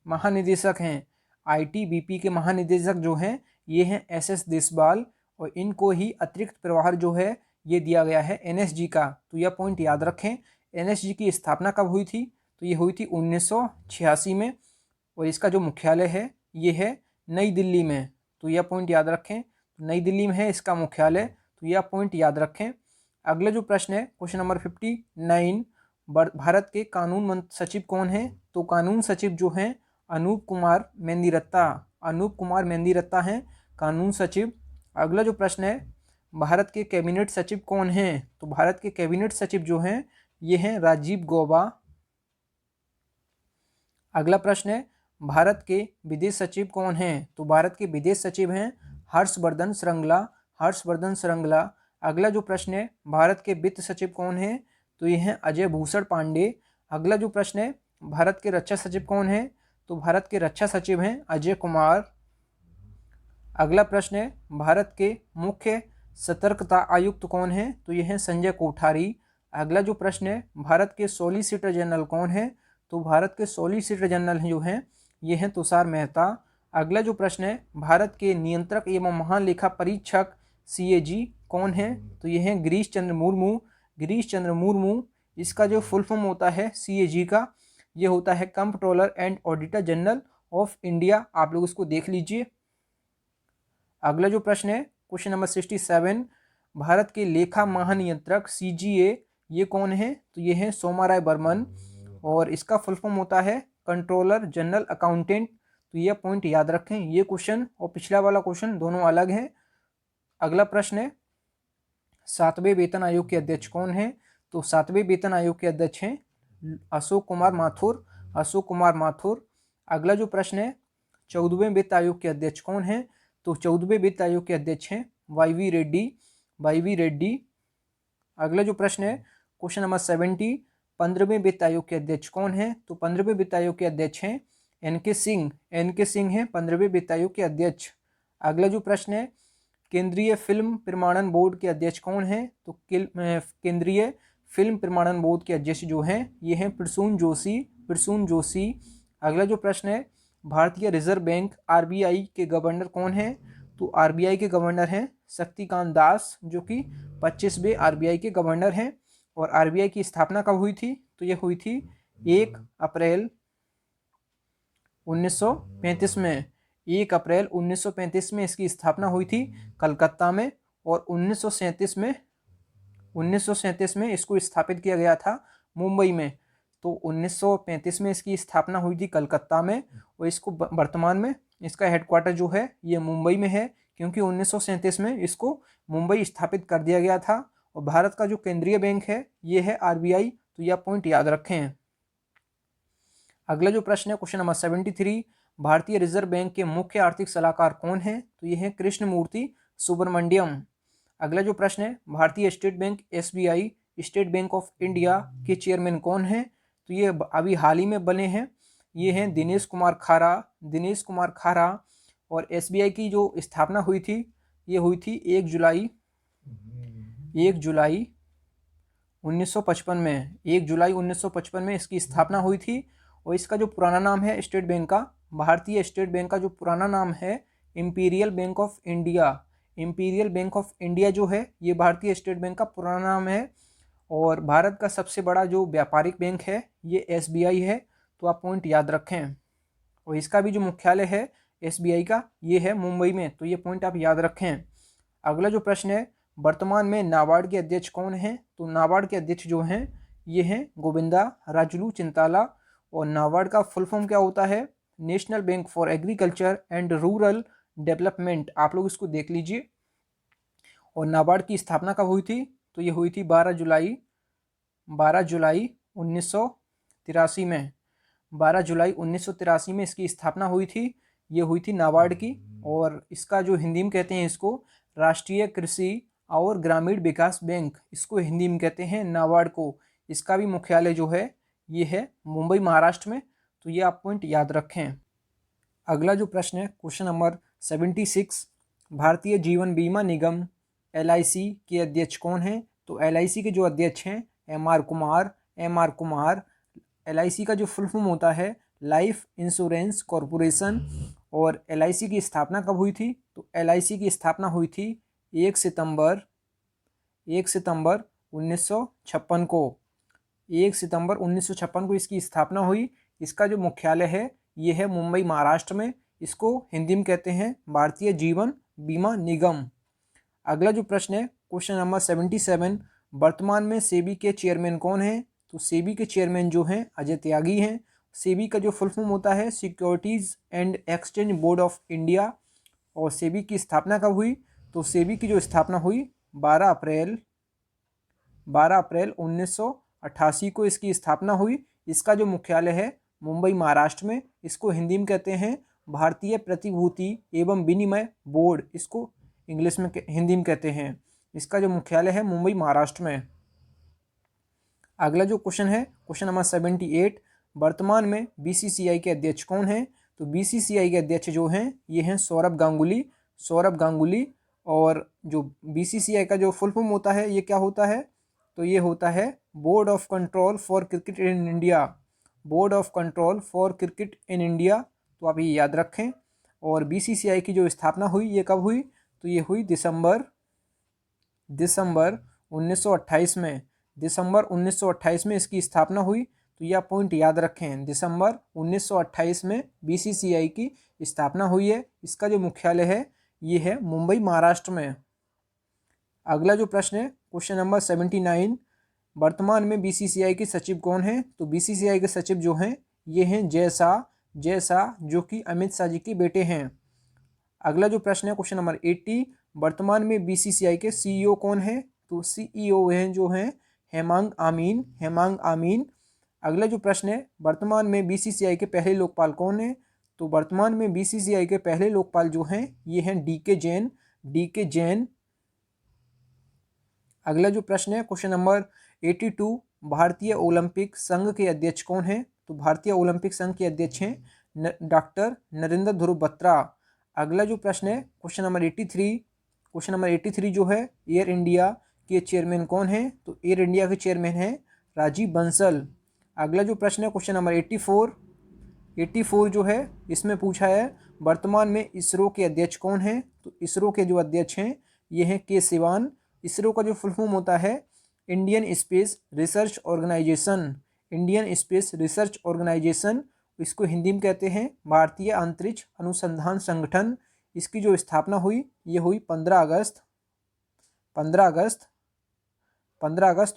Speaker 1: महानिदेशक हैं। आईटीबीपी के महानिदेशक जो हैं ये हैं एसएस देसवाल, और इनको ही अतिरिक्त प्रभार जो है ये दिया गया है एनएसजी का। तो यह पॉइंट याद रखें। एनएसजी की स्थापना कब हुई थी? तो ये हुई थी 1986 में, और इसका जो मुख्यालय है ये है नई दिल्ली में। तो यह पॉइंट याद रखें, नई दिल्ली में है इसका मुख्यालय, तो यह पॉइंट याद रखें। अगला जो प्रश्न है क्वेश्चन नंबर 59, भारत के कानून सचिव कौन है? तो कानून सचिव जो हैं अनूप कुमार मेंदीरत्ता हैं कानून सचिव। अगला जो प्रश्न है, भारत के कैबिनेट सचिव कौन हैं? तो भारत के कैबिनेट सचिव जो हैं ये हैं राजीव गौबा। अगला प्रश्न है, भारत के विदेश सचिव कौन हैं? तो भारत के विदेश सचिव हैं हर्षवर्धन श्रृंगला। अगला जो प्रश्न है, भारत के वित्त सचिव कौन हैं? तो ये हैं अजय भूषण पांडे। अगला जो प्रश्न है, भारत के रक्षा सचिव कौन हैं? तो भारत के रक्षा सचिव हैं अजय कुमार। अगला प्रश्न है, भारत के मुख्य सतर्कता आयुक्त कौन हैं? तो ये हैं संजय कोठारी। अगला जो प्रश्न है, भारत के सॉलिसिटर जनरल कौन है? तो भारत के सॉलिसिटर जनरल जो हैं ये हैं तुषार मेहता। अगला जो प्रश्न है, भारत के नियंत्रक एवं महालेखा परीक्षक सीएजी कौन है? तो ये हैं गिरीश चंद्र मुर्मू। इसका जो फुल फॉर्म होता है सीएजी का, ये होता है comptroller and auditor general of India. आप लोग इसको देख लीजिए। अगला जो प्रश्न है क्वेश्चन नंबर 67, भारत के लेखा महानियंत्रक सीजीए ये कौन है? तो ये हैं सोमाराय बर्मन, और इसका फुल फॉर्म होता है कंट्रोलर जनरल अकाउंटेंट। तो ये पॉइंट याद रखें। ये क्वेश्चन और पिछला वाला क्वेश्चन दोनों अलग हैं। अगला प्रश्न है, 7वें वेतन आयोग के अध्यक्ष कौन है? तो 7वें वेतन आयोग के अध्यक्ष हैं अशोक कुमार माथुर। अगला जो प्रश्न है, 14वें वित्त आयोग के अध्यक्ष कौन है? तो 14वें वित्त आयोग के अध्यक्ष हैं वाईवी रेड्डी। अगला जो प्रश्न है क्वेश्चन नंबर 70, 15वें वित्त आयोग के अध्यक्ष कौन है? तो 15वें वित्त आयोग के अध्यक्ष हैं एनके सिंह हैं 15वें वित्त आयोग के अध्यक्ष। अगला जो प्रश्न है, केंद्रीय फिल्म प्रमाणन बोर्ड के अध्यक्ष कौन है? तो केंद्रीय फिल्म प्रमाणन बोर्ड के अध्यक्ष जो हैं ये हैं प्रसून जोशी। अगला जो प्रश्न है, भारतीय रिजर्व बैंक आरबीआई के गवर्नर कौन है? तो आरबीआई के गवर्नर हैं शक्तिकांत दास, जो कि 25वें आरबीआई के गवर्नर हैं। और आरबीआई की स्थापना कब हुई थी? तो ये हुई थी 1 अप्रैल 1935 में। 1 अप्रैल 1935 में इसकी स्थापना हुई थी कलकत्ता में, और 1937 में इसको स्थापित किया गया था मुंबई में। तो 1935 में इसकी स्थापना हुई थी कलकत्ता में, और इसको वर्तमान में इसका हेडक्वार्टर जो है ये मुंबई में है, क्योंकि 1937 में इसको मुंबई स्थापित कर दिया गया था। और भारत का जो केंद्रीय बैंक है ये है आरबीआई। तो यह पॉइंट याद रखें। अगला जो प्रश्न है क्वेश्चन नंबर 73, भारतीय रिजर्व बैंक के मुख्य आर्थिक सलाहकार कौन है? तो ये है कृष्णमूर्ति सुब्रमण्यम। अगला जो प्रश्न है, भारतीय state bank SBI state bank of India के चेयरमैन कौन है? तो ये अभी हाल ही में बने हैं, ये हैं दिनेश कुमार खारा। और एसबीआई की जो स्थापना हुई थी ये हुई थी 1 जुलाई 1955 में। 1 जुलाई 1955 में इसकी स्थापना हुई थी। और इसका जो पुराना नाम है स्टेट बैंक का, भारतीय स्टेट बैंक का जो पुराना नाम है imperial bank of India. Imperial bank of India जो है ये भारतीय स्टेट बैंक का पुराना नाम है। और भारत का सबसे बड़ा जो व्यापारिक बैंक है ये एसबीआई है, तो आप पॉइंट याद रखें। और इसका भी जो मुख्यालय है एसबीआई का ये है मुंबई में, तो ये पॉइंट आप याद रखें। अगला जो प्रश्न है, वर्तमान में नाबार्ड के अध्यक्ष कौन हैं? तो नाबार्ड के अध्यक्ष जो हैं ये हैं गोविंदा राजुलू चिंताला। और नाबार्ड का फुल फॉर्म क्या होता है? National bank for agriculture and rural development. आप लोग इसको देख लीजिए। और नाबार्ड की स्थापना कब हुई थी? तो ये हुई थी 12 जुलाई 1983 में। 12 जुलाई 1983 में इसकी स्थापना हुई थी। ये हुई थी नाबार्ड की। और इसका जो हिंदी में कहते हैं इसको राष्ट्रीय कृषि और ग्रामीण विकास बैंक, इसको हिंदी में कहते हैं नाबार्ड को। इसका भी मुख्यालय जो है ये है मुंबई महाराष्ट्र में, तो ये आप पॉइंट याद रखें। अगला जो प्रश्न है क्वेश्चन नंबर 76, भारतीय जीवन बीमा निगम LIC के अध्यक्ष कौन हैं? तो LIC के जो अध्यक्ष हैं MR कुमार। LIC का जो फुल फॉर्म होता है लाइफ इंश्योरेंस कॉरपोरेशन। और LIC की स्थापना कब हुई थी? तो LIC की स्थापना हुई थी 1 सितंबर 1956 को। 1 सितंबर 1956 को इसकी स्थापना हुई। इसका जो मुख्यालय है ये है मुंबई महाराष्ट्र में। इसको हिंदी में कहते हैं भारतीय जीवन बीमा निगम। अगला जो प्रश्न है क्वेश्चन नंबर 77, वर्तमान में सेबी के चेयरमैन कौन हैं? तो सेबी के चेयरमैन जो हैं अजय त्यागी हैं। सेबी का जो फुल फॉर्म होता है securities and exchange board of India. और सेबी की स्थापना कब हुई? तो सेबी की जो स्थापना हुई 12 अप्रैल 1988 को इसकी स्थापना हुई। इसका जो मुख्यालय है मुंबई महाराष्ट्र में। इसको हिंदी में कहते हैं भारतीय प्रतिभूति एवं विनिमय बोर्ड, इसको इंग्लिश में हिंदी में कहते हैं। इसका जो मुख्यालय है मुंबई महाराष्ट्र में। अगला जो क्वेश्चन है क्वेश्चन नंबर 78, वर्तमान में BCCI के अध्यक्ष कौन हैं? तो BCCI के अध्यक्ष जो हैं ये हैं सौरभ गांगुली। और जो BCCI का जो फुल फॉर्म होता है ये क्या होता है? तो ये होता है board of control for cricket in India. तो आप ये याद रखें। और BCCI की जो स्थापना हुई ये कब हुई? तो ये हुई दिसंबर 1928 में। दिसंबर 1928 में इसकी स्थापना हुई। तो यह पॉइंट याद रखें, दिसंबर 1928 में BCCI की स्थापना हुई है। इसका जो मुख्यालय है ये है मुंबई महाराष्ट्र में। अगला जो प्रश्न है क्वेश्चन नंबर 79, वर्तमान में BCCI के सचिव कौन हैं? तो BCCI के सचिव जो हैं ये हैं जय शाह, जो कि अमित शाह जी के बेटे हैं। अगला जो प्रश्न है क्वेश्चन नंबर 80, वर्तमान में BCCI के CEO कौन है? तो CEO हैं जो हैं हेमांग आमीन। अगला जो प्रश्न है, वर्तमान में BCCI के पहले लोकपाल कौन है? तो वर्तमान में BCCI के पहले लोकपाल जो हैं ये हैं DK जैन। अगला जो प्रश्न है क्वेश्चन नंबर 82, भारतीय ओलंपिक संघ के अध्यक्ष कौन हैं? तो भारतीय ओलंपिक संघ के अध्यक्ष हैं डॉक्टर नरेंद्र ध्रुव बत्रा। अगला जो प्रश्न है क्वेश्चन नंबर 83 जो है एयर इंडिया के चेयरमैन कौन हैं? तो एयर इंडिया के चेयरमैन हैं राजीव बंसल। अगला जो प्रश्न है क्वेश्चन नंबर 84 जो है इसमें पूछा है वर्तमान में इसरो के अध्यक्ष कौन हैं? तो इसरो के जो अध्यक्ष हैं ये हैं के सिवान। इसरो का जो फुल फॉर्म होता है इंडियन स्पेस रिसर्च ऑर्गेनाइजेशन। इसको हिंदी में कहते हैं भारतीय अंतरिक्ष अनुसंधान संगठन। इसकी जो स्थापना हुई ये हुई 15 अगस्त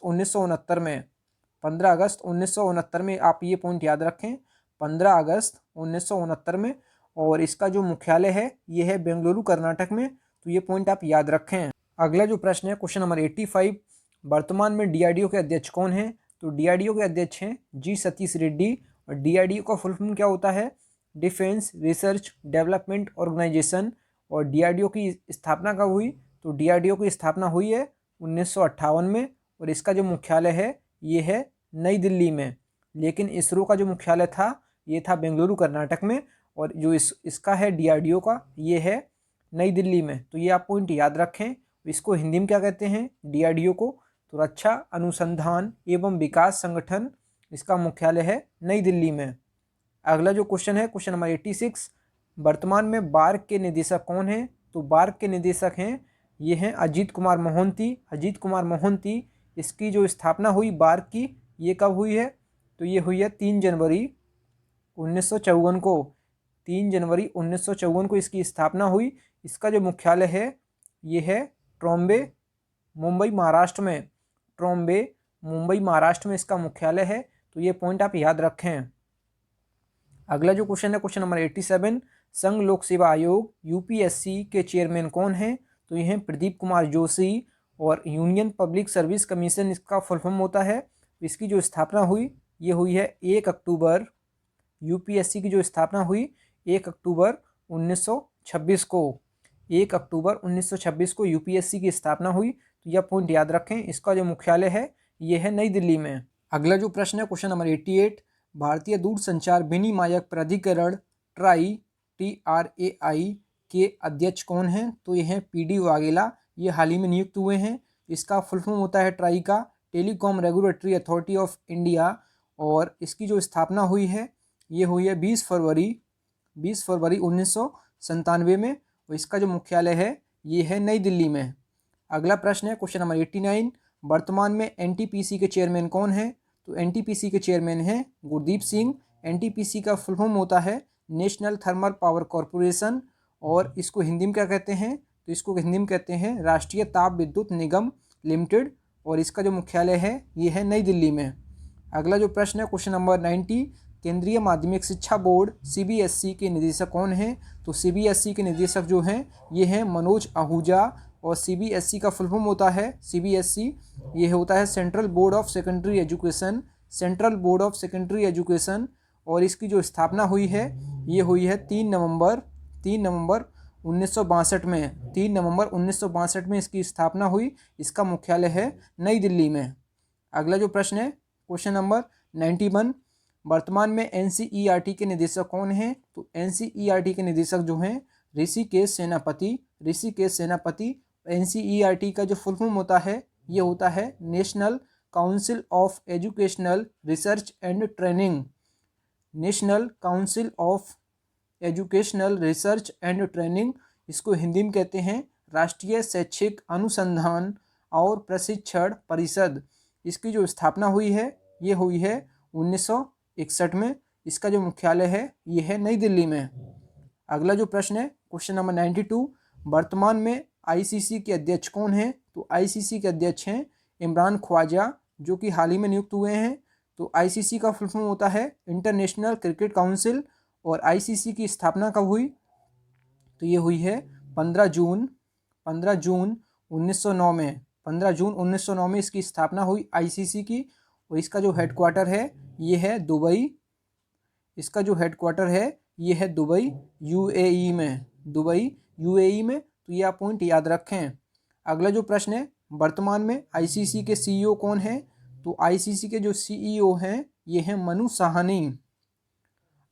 Speaker 1: 1969 में। 15 अगस्त 1969 में आप ये पॉइंट याद रखें, 15 अगस्त 1969 में। और इसका जो मुख्यालय है ये है बेंगलुरु कर्नाटक में, तो ये पॉइंट आप याद रखें। अगला जो प्रश्न है क्वेश्चन नंबर 85, वर्तमान में DRDO के अध्यक्ष कौन हैं? तो DRDO के अध्यक्ष हैं G सतीश रेड्डी। और DRDO का फुल फॉर्म क्या होता है? Defence research development organisation. और DRDO की स्थापना कब हुई? तो DRDO की स्थापना हुई है 1958 में। और इसका जो मुख्यालय है ये है नई दिल्ली में। लेकिन इसरो का जो मुख्यालय था ये था बेंगलुरु कर्नाटक में, और जो इसका है DRDO का, ये है नई दिल्ली में। तो ये आप पॉइंट याद रखें। इसको हिंदी में क्या कहते हैं, DRDO को? तो रक्षा अनुसंधान एवं विकास संगठन, इसका मुख्यालय है नई दिल्ली में। अगला जो क्वेश्चन है, क्वेश्चन नंबर 86, वर्तमान में बार्क के निदेशक कौन हैं? तो बार्क के निदेशक हैं, ये हैं अजीत कुमार मोहंती। अजीत कुमार मोहंती, इसकी जो स्थापना हुई बार्क की, ये कब हुई है? तो ये हुई है 3 जनवरी 1954 को। 3 जनवरी 1954 को इसकी स्थापना हुई। इसका जो मुख्यालय है, ये है ट्रॉम्बे, मुंबई महाराष्ट्र में। ट्रॉम्बे, मुंबई महाराष्ट्र में इसका मुख्यालय है। तो ये पॉइंट आप याद रखें। अगला जो क्वेश्चन है, क्वेश्चन नंबर 87, संघ लोक सेवा आयोग UPSC के चेयरमैन कौन हैं? तो ये हैं प्रदीप कुमार जोशी। और यूनियन पब्लिक सर्विस कमीशन इसका फुल फॉर्म होता है। इसकी जो स्थापना हुई, ये हुई है 1 अक्टूबर। UPSC की जो स्थापना हुई 1 अक्टूबर 1926 को। 1 अक्टूबर 1926 को UPSC की स्थापना हुई। तो यह पॉइंट याद रखें। इसका जो मुख्यालय है, ये है नई दिल्ली में। अगला जो प्रश्न है, क्वेश्चन नंबर 88, भारतीय दूरसंचार विनियामक प्राधिकरण TRAI के अध्यक्ष कौन हैं? तो ये हैं PD वाघेला। ये हाल ही में नियुक्त हुए हैं। इसका फुल फॉर्म होता है ट्राई का, telecom regulatory authority of India. और इसकी जो स्थापना हुई है, ये हुई है 20 फरवरी 1997 में। और इसका जो मुख्यालय है, ये है नई दिल्ली में। अगला प्रश्न है, क्वेश्चन नंबर 89, वर्तमान में NTPC के चेयरमैन कौन हैं? तो NTPC के चेयरमैन हैं गुरदीप सिंह। NTPC का फुल फॉर्म होता है नेशनल थर्मल पावर कॉरपोरेशन। और इसको हिंदी में क्या कहते हैं? तो इसको हिंदी में कहते हैं राष्ट्रीय ताप विद्युत निगम लिमिटेड। और इसका जो मुख्यालय है, ये है नई दिल्ली में। अगला जो प्रश्न है, क्वेश्चन नंबर 90, केंद्रीय माध्यमिक शिक्षा बोर्ड CBSE के निदेशक कौन हैं? तो CBSE के निदेशक जो हैं, ये हैं मनोज आहूजा। और CBSE का फुल फॉर्म होता है, CBSE ये होता है central board of secondary education. Central board of secondary education. और इसकी जो स्थापना हुई है, ये हुई है 3 नवंबर 1962 में। 3 नवंबर 1962 में इसकी स्थापना हुई। इसका मुख्यालय है नई दिल्ली में। अगला जो प्रश्न है, क्वेश्चन नंबर 91, वर्तमान में NCERT के निदेशक कौन हैं? तो NCERT के निदेशक जो हैं ऋषिकेश सेनापति। ऋषिकेश सेनापति। NCERT का जो फुल फॉर्म होता है, ये होता है national council of educational research and training. National council of educational research and training. इसको हिंदी में कहते हैं राष्ट्रीय शैक्षिक अनुसंधान और प्रशिक्षण परिषद। इसकी जो स्थापना हुई है, ये हुई है 1961 में। इसका जो मुख्यालय है, ये है नई दिल्ली में। अगला जो प्रश्न है, क्वेश्चन नंबर 92, वर्तमान में ICC के अध्यक्ष कौन हैं? तो ICC के अध्यक्ष हैं इमरान ख्वाजा, जो कि हाल ही में नियुक्त हुए हैं। तो ICC का फुल फॉर्म होता है इंटरनेशनल क्रिकेट काउंसिल। और ICC की स्थापना कब हुई? तो ये हुई है 15 जून 1909 में। 15 जून 1909 में इसकी स्थापना हुई ICC की। और इसका जो हेडक्वार्टर है, ये है दुबई। इसका जो हेडक्वार्टर है, ये है दुबई UAE में। दुबई UAE में। तो ये आप पॉइंट याद रखें। अगला जो प्रश्न है, वर्तमान में ICC के CEO कौन है? तो ICC के जो CEO हैं, ये हैं मनु साहनी।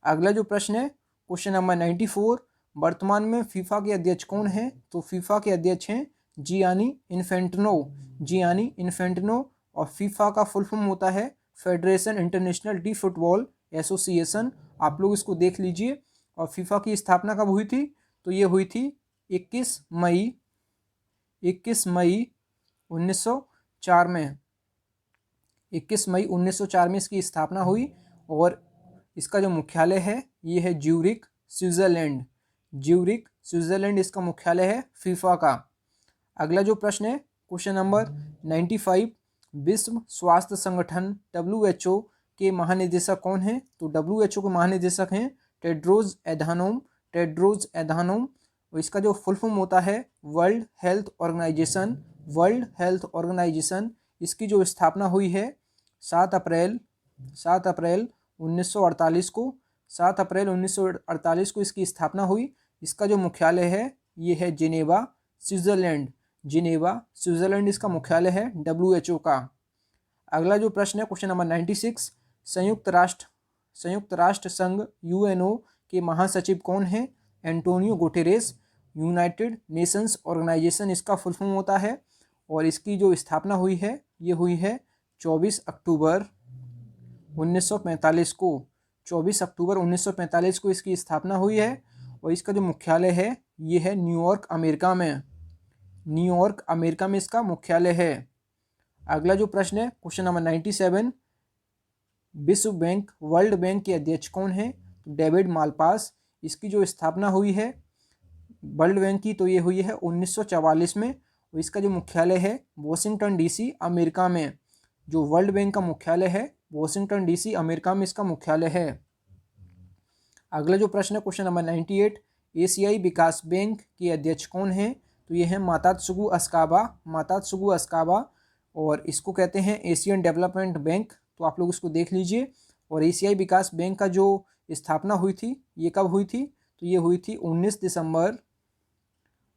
Speaker 1: अगला जो प्रश्न है, क्वेश्चन नंबर 94, वर्तमान में फीफा के अध्यक्ष कौन हैं? तो फीफा के अध्यक्ष हैं जियानी इन्फेंटिनो। Gianni Infantino. और फीफा का फुल फॉर्म होता है federation international D football association. आप लोग इसको देख लीजिए। और फीफा की स्थापना कब हुई थी? तो ये हुई थी 21 मई 1904 में। 21 मई 1904 में इसकी स्थापना हुई। और इसका जो मुख्यालय है, ये है ज्यूरिक स्विट्जरलैंड। ज्यूरिक स्विट्जरलैंड इसका मुख्यालय है फीफा का। अगला जो प्रश्न है, क्वेश्चन नंबर 95, विश्व स्वास्थ्य संगठन WHO के महानिदेशक कौन हैं? तो WHO के महानिदेशक हैं टेड्रोस एधानोम। और इसका जो फुल फॉर्म होता है वर्ल्ड हेल्थ ऑर्गेनाइजेशन। इसकी जो स्थापना हुई है 7 अप्रैल 1948 को। 7 अप्रैल 1948 को इसकी स्थापना हुई। इसका जो मुख्यालय है, ये है जिनेवा स्विट्जरलैंड इसका मुख्यालय है WHO का। अगला जो प्रश्न है, क्वेश्चन नंबर 96, संयुक्त राष्ट्र संयुक्त राष्ट्र संघ यूएनओ के महासचिव कौन है? Antonio Guterres. United nations organisation इसका फुल फॉर्म होता है और इसकी जो स्थापना हुई है ये हुई है 24 अक्टूबर 1945 को। 24 अक्टूबर 1945 को इसकी स्थापना हुई है और इसका जो मुख्यालय है ये है न्यूयॉर्क, अमेरिका में। न्यूयॉर्क, अमेरिका में इसका मुख्यालय है। अगला जो प्रश्न है क्वेश्चन नंबर 97, विश्व बैंक, वर्ल्ड बैंक के अध्यक्ष कौन है? तो डेविड मालपास। इसकी जो स्थापना हुई है वर्ल्ड बैंक की तो ये हुई है 1944 में और इसका जो मुख्यालय है वॉशिंगटन डीसी, अमेरिका में। जो वर्ल्ड बैंक का मुख्यालय है वॉशिंगटन डीसी, अमेरिका में इसका मुख्यालय है। अगला जो प्रश्न है क्वेश्चन नंबर 98, एशियाई विकास बैंक के अध्यक्ष कौन है? तो ये है मातात्सुगु अस्काबा। मातात्सुगु अस्काबा और इसको कहते हैं एशियन डेवलपमेंट बैंक, तो आप लोग इसको देख लीजिए। और एशियाई विकास बैंक का जो स्थापना हुई थी ये कब हुई थी? तो ये हुई थी 19 दिसंबर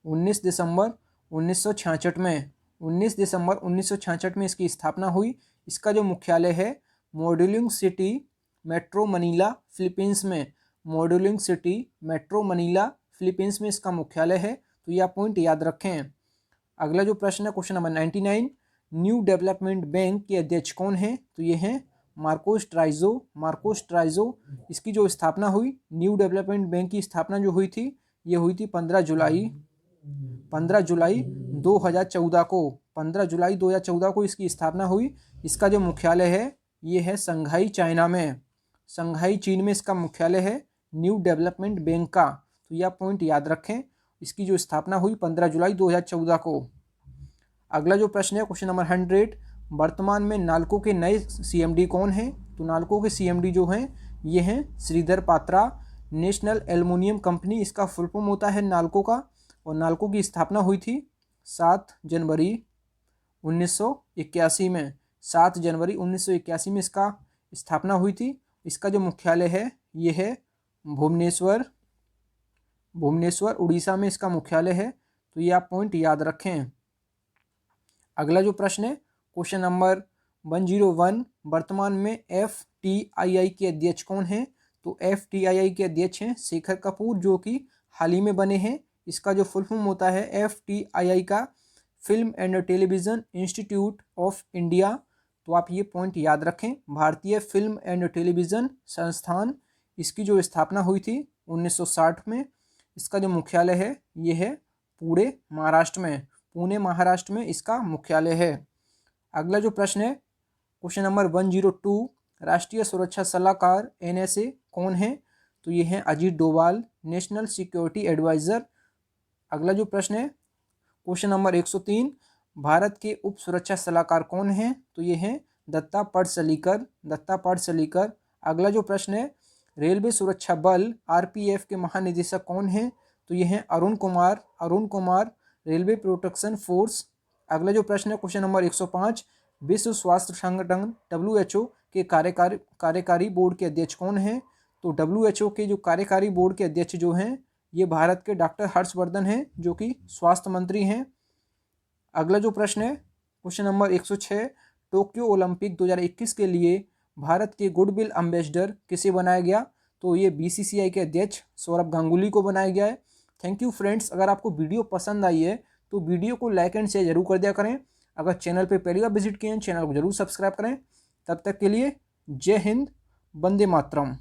Speaker 1: 1966 में। 19 दिसंबर 1966 में इसकी स्थापना हुई। इसका जो मुख्यालय है मॉड्यूलिंग सिटी मेट्रो मनीला, फिलीपींस में। मॉड्यूलिंग सिटी मेट्रो मनीला, फिलीपींस में इसका मुख्यालय है। तो ये आप पॉइंट याद रखें। अगला जो प्रश्न है question number 99, new development bank के अध्यक्ष कौन है? तो ये हैं मार्कोस ट्राइजो। मार्कोस ट्राइजो। इसकी जो स्थापना हुई, न्यू डेवलपमेंट बैंक की स्थापना जो हुई थी ये हुई थी 15 जुलाई 2014 को। 15 जुलाई 2014 को इसकी स्थापना हुई। इसका जो मुख्यालय है ये है शंघाई, चाइना में। शंघाई, चीन में इसका मुख्यालय है न्यू डेवलपमेंट बैंक का। तो यह पॉइंट याद रखें। इसकी जो स्थापना हुई 15 जुलाई 2014 को। अगला जो प्रश्न है क्वेश्चन नंबर 100, वर्तमान में नाल्को के नए सीएमडी कौन हैं? तो नाल्को के सीएमडी जो हैं ये हैं Sridhar Patra. National aluminium company इसका फुल फॉर्म होता है नाल्को का। और नाल्को की स्थापना हुई थी 7 जनवरी 1981 में। 7 जनवरी 1981 में इसका स्थापना हुई थी। इसका जो मुख्यालय है ये है भुवनेश्वर, उड़ीसा में इसका मुख्यालय है। तो ये आप पॉइंट याद रखें। अगला जो प्रश्न है क्वेश्चन नंबर 101, वर्तमान में FTII के अध्यक्ष कौन हैं? तो FTII के अध्यक्ष हैं शेखर कपूर, जो कि हाल ही में बने हैं। इसका जो फुल फॉर्म होता है FTII का film and television institute of India. तो आप ये पॉइंट याद रखें, भारतीय फिल्म एंड टेलीविज़न संस्थान। इसकी जो स्थापना हुई थी 1960 में। इसका जो मुख्यालय है ये है पुणे, महाराष्ट्र में। पुणे, महाराष्ट्र में इसका मुख्यालय है। अगला जो प्रश्न है क्वेश्चन नंबर 102, राष्ट्रीय सुरक्षा सलाहकार NSA कौन है? तो ये हैं Ajit Doval, national security adviser. अगला जो प्रश्न है क्वेश्चन नंबर 103, भारत के उप सुरक्षा सलाहकार कौन हैं? तो ये हैं दत्ता पडसलकर। अगला जो प्रश्न है रेलवे सुरक्षा बल RPF के महानिदेशक कौन हैं? तो ये हैं Arun Kumar, railway protection force. अगला जो प्रश्न है क्वेश्चन नंबर 105, विश्व स्वास्थ्य संगठन WHO के कार्यकारी बोर्ड के अध्यक्ष कौन हैं? तो WHO के जो कार्यकारी बोर्ड के अध्यक्ष जो हैं ये भारत के डॉक्टर हर्षवर्धन हैं, जो कि स्वास्थ्य मंत्री हैं। अगला जो प्रश्न है क्वेश्चन नंबर 106, टोक्यो ओलंपिक 2021 के लिए भारत के गुडविल एम्बेसडर किसे बनाया गया? तो ये BCCI के अध्यक्ष सौरभ गांगुली को बनाया गया है। Thank you friends. अगर आपको वीडियो पसंद आई है तो वीडियो को लाइक एंड शेयर जरूर कर दिया करें। अगर चैनल पे पहली बार विजिट किए हैं चैनल को जरूर सब्सक्राइब करें। तब तक के लिए जय हिंद, वंदे मातरम।